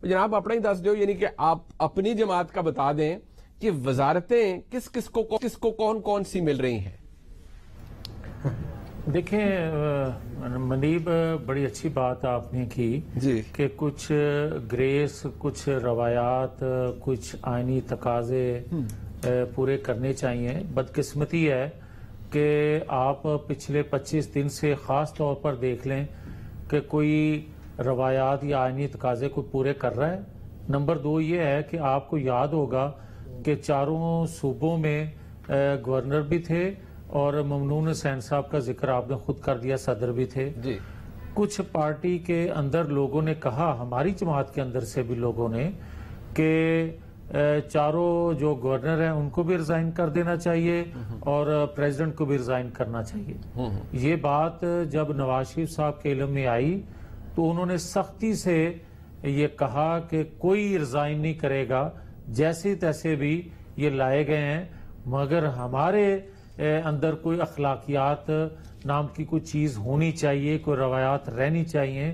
جناب اپنا ہی دس دیو، یعنی کہ آپ اپنی جماعت کا بتا دیں کہ وزارتیں کس کو کون کون سی مل رہی ہیں؟ دیکھیں منیب، بڑی اچھی بات آپ نے کی جی کہ کچھ گریس، کچھ روایات، کچھ آئینی تقاضے پورے کرنے چاہیے۔ بدقسمتی ہے کہ آپ پچھلے 25 دن سے خاص طور پر دیکھ لیں کہ کوئی روایات یا آئینی تقاضے کو پورے کر رہا ہے۔ نمبر 2 یہ ہے کہ آپ کو یاد ہوگا کہ چاروں صوبوں میں گورنر بھی تھے اور ممنون حسین صاحب کا ذکر آپ نے خود کر دیا، صدر بھی تھے۔ جی کچھ پارٹی کے اندر لوگوں نے کہا، ہماری جماعت کے اندر سے بھی لوگوں نے، کہ چاروں جو گورنر ہیں ان کو بھی ریزائن کر دینا چاہیے اور پریزیڈنٹ کو بھی ریزائن کرنا چاہیے۔ یہ بات جب نواز شریف صاحب کے علم میں آئی تو انہوں نے سختی سے یہ کہا کہ کوئی ریزائن نہیں کرے گا، جیسے تیسے بھی یہ لائے گئے ہیں، مگر ہمارے اندر کوئی اخلاقیات نام کی کوئی چیز ہونی چاہیے، کوئی روایات رہنی چاہیے۔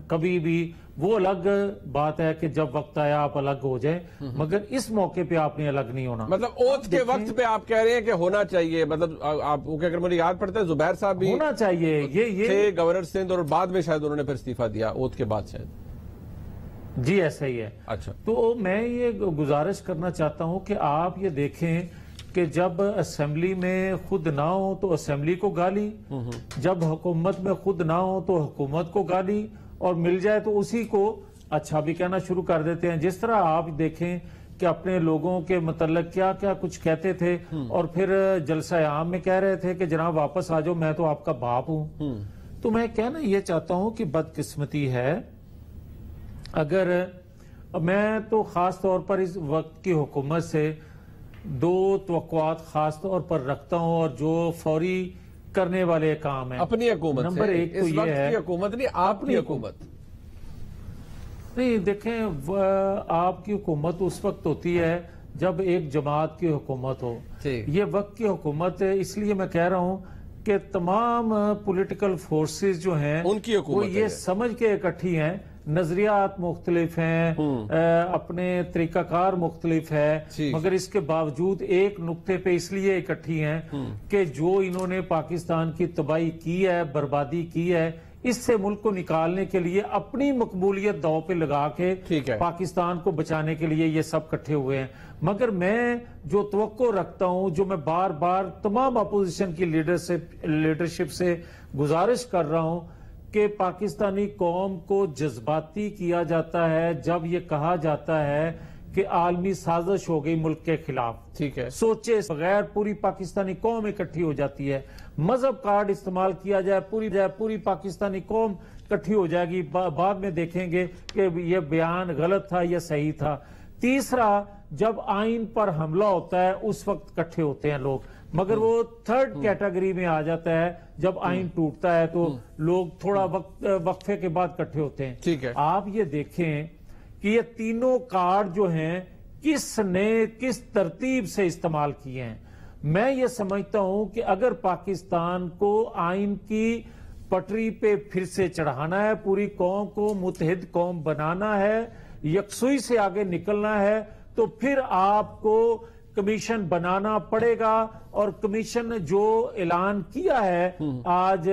کبھی بھی وہ الگ بات ہے کہ جب وقت آیا آپ الگ ہو جائیں، مگر اس موقع پہ آپ نے الگ نہیں ہونا۔ مطلب اوتھ کے وقت پہ آپ کہہ رہے ہیں کہ ہونا چاہیے، مطلب آپ کو اگر مجھے یاد پڑتا ہے زبیر صاحب بھی ہونا چاہیے، یہ تھے گورنر سندھ، اور بعد میں شاید انہوں نے پھر استعفیٰ دیا اوتھ کے بعد شاید۔ جی ایسا ہی ہے۔ اچھا، تو میں یہ گزارش کرنا چاہتا ہوں کہ آپ یہ دیکھیں کہ جب اسمبلی میں خود نہ ہو تو اسمبلی کو گالی، جب حکومت میں خود نہ ہو تو حکومت کو گالی، اور مل جائے تو اسی کو اچھا بھی کہنا شروع کر دیتے ہیں۔ جس طرح آپ دیکھیں کہ اپنے لوگوں کے متعلق کیا کیا کچھ کہتے تھے، اور پھر جلسہ عام میں کہہ رہے تھے کہ جناب واپس آ جاؤ، میں تو آپ کا باپ ہوں۔ تو میں کہنا یہ چاہتا ہوں کہ بدقسمتی ہے، اگر میں تو خاص طور پر اس وقت کی حکومت سے 2 توقعات خاص طور پر رکھتا ہوں، اور جو فوری کرنے والے کام ہیں اپنی حکومت نمبر 1 تو اس یہ وقت ہے، کی حکومت نہیں، آپ کی حکومت نہیں دیکھیں آپ کی حکومت اس وقت ہوتی ہے جب ایک جماعت کی حکومت ہو۔ یہ وقت کی حکومت ہے، اس لیے میں کہہ رہا ہوں کہ تمام پولیٹیکل فورسز جو ہیں ان کی حکومت وہ یہ سمجھ کے اکٹھی ہیں، نظریات مختلف ہیں، اپنے طریقہ کار مختلف ہے، مگر اس کے باوجود ایک نقطے پہ اس لیے اکٹھی ہیں کہ جو انہوں نے پاکستان کی تباہی کی ہے، بربادی کی ہے، اس سے ملک کو نکالنے کے لیے اپنی مقبولیت داؤ پہ لگا کے پاکستان کو بچانے کے لیے یہ سب کٹھے ہوئے ہیں۔ مگر میں جو توقع رکھتا ہوں، جو میں بار بار تمام اپوزیشن کی لیڈرشپ سے گزارش کر رہا ہوں کہ پاکستانی قوم کو جذباتی کیا جاتا ہے جب یہ کہا جاتا ہے کہ عالمی سازش ہو گئی ملک کے خلاف، ٹھیک ہے، سوچے بغیر پوری پاکستانی قوم اکٹھی ہو جاتی ہے، مذہب کارڈ استعمال کیا جائے، پوری پاکستانی قوم اکٹھی ہو جائے گی، بعد میں دیکھیں گے کہ یہ بیان غلط تھا یا صحیح تھا۔ تیسرا، جب آئین پر حملہ ہوتا ہے اس وقت اکٹھے ہوتے ہیں لوگ، مگر وہ 3rd کیٹیگری میں آ جاتا ہے جب آئین ٹوٹتا ہے تو لوگ تھوڑا وقفے کے بعد اکٹھے ہوتے ہیں۔ ٹھیک ہے، آپ یہ دیکھیں کہ یہ تینوں کارڈ جو ہیں کس نے کس ترتیب سے استعمال کیے ہیں۔ میں یہ سمجھتا ہوں کہ اگر پاکستان کو آئین کی پٹری پہ پھر سے چڑھانا ہے، پوری قوم کو متحد قوم بنانا ہے، یکسوئی سے آگے نکلنا ہے، تو پھر آپ کو کمیشن بنانا پڑے گا، اور کمیشن جو اعلان کیا ہے آج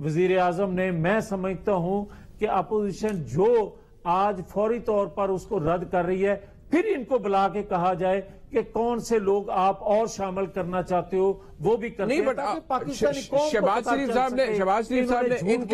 وزیر اعظم نے، میں سمجھتا ہوں کہ اپوزیشن جو آج فوری طور پر اس کو رد کر رہی ہے، پھر ان کو بلا کے کہا جائے کہ کون سے لوگ آپ اور شامل کرنا چاہتے ہو، وہ بھی کرتے ہیں، نہیں، بٹ شہباز شریف صاحب نے ان